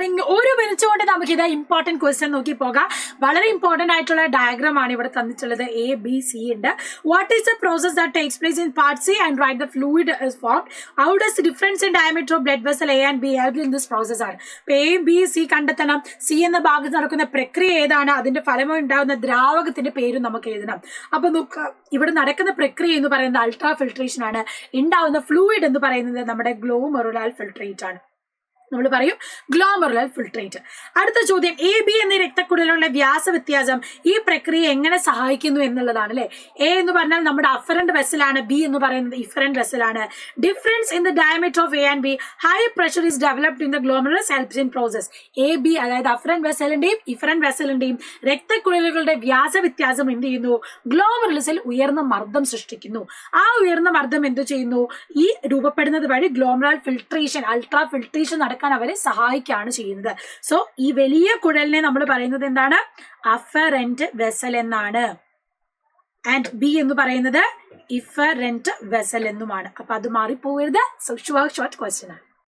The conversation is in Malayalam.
വേണമെങ്കിൽ ഒരു മിനിറ്റ് കൊണ്ട് നമുക്ക് ഇത് ഇമ്പോർട്ടന്റ് ക്വസ്റ്റ്യൻ നോക്കി പോകാം. വളരെ ഇമ്പോർട്ടന്റ് ആയിട്ടുള്ള ഡയഗ്രാം ആണ് ഇവിടെ തന്നിട്ടുള്ളത്. ABC ഉണ്ട്. What is the process that takes place in part C and right the fluid is formed. How does difference in diameter of blood vessel A and B help in this process ആണ്. ഇപ്പൊ ABC കണ്ടെത്തണം. C എന്ന ഭാഗത്ത് നടക്കുന്ന പ്രക്രിയ ഏതാണ്, അതിന്റെ ഫലമായി ഉണ്ടാകുന്ന ദ്രാവകത്തിന്റെ പേരും നമുക്ക് എഴുതണം. അപ്പൊ ഇവിടെ നടക്കുന്ന പ്രക്രിയ എന്ന് പറയുന്നത് അൾട്രാ ഫിൽട്രേഷൻ ആണ്. ഉണ്ടാവുന്ന ഫ്ലൂയിഡ് എന്ന് പറയുന്നത് നമ്മുടെ ഗ്ലോമെറുലാർ ഫിൽട്രേറ്റ് ആണ്. നമ്മൾ പറയും ഗ്ലോമെറുലർ ഫിൽട്രേറ്റ്. അടുത്ത ചോദ്യം, AB എന്നീ രക്തക്കുഴലിലുള്ള വ്യാസ വ്യത്യാസം ഈ പ്രക്രിയ എങ്ങനെ സഹായിക്കുന്നു എന്നുള്ളതാണ് അല്ലെ. A എന്ന് പറഞ്ഞാൽ നമ്മുടെ അഫറന്റ് വെസലാണ്, B എന്ന് പറയുന്നത് efferent വെസലാണ്. Difference in the diameter of A and B, high pressure is developed in the glomerulus helps in process. AB അതായത് അഫറന്റ് വെസലിന്റെയും ഇഫറന്റ് വെസലിന്റെയും രക്തക്കുഴലുകളുടെ വ്യാസ വ്യത്യാസം എന്ത് ചെയ്യുന്നു, ഗ്ലോമെറുലസിൽ ഉയർന്ന മർദ്ദം സൃഷ്ടിക്കുന്നു. ആ ഉയർന്ന മർദ്ദം എന്ത് ചെയ്യുന്നു, ഈ രൂപപ്പെടുന്നത് വഴി ഗ്ലോമെറുലർ ഫിൽട്രേഷൻ അൾട്രാ ഫിൽട്രേഷൻ അവരെ സഹായിക്കുകയാണ് ചെയ്യുന്നത്. സോ ഈ വലിയ കുഴലിനെ നമ്മൾ പറയുന്നത് എന്താണ്, അഫറന്റ് വെസൽ എന്നാണ്. ആൻഡ് B എന്ന് പറയുന്നത് ഇഫറന്റ് വെസൽ എന്നുമാണ്. അപ്പൊ അത് മാറിപ്പോകരുത്. സോ ഷോർട്ട് ക്വസ്റ്റ്യൻ ആണ്.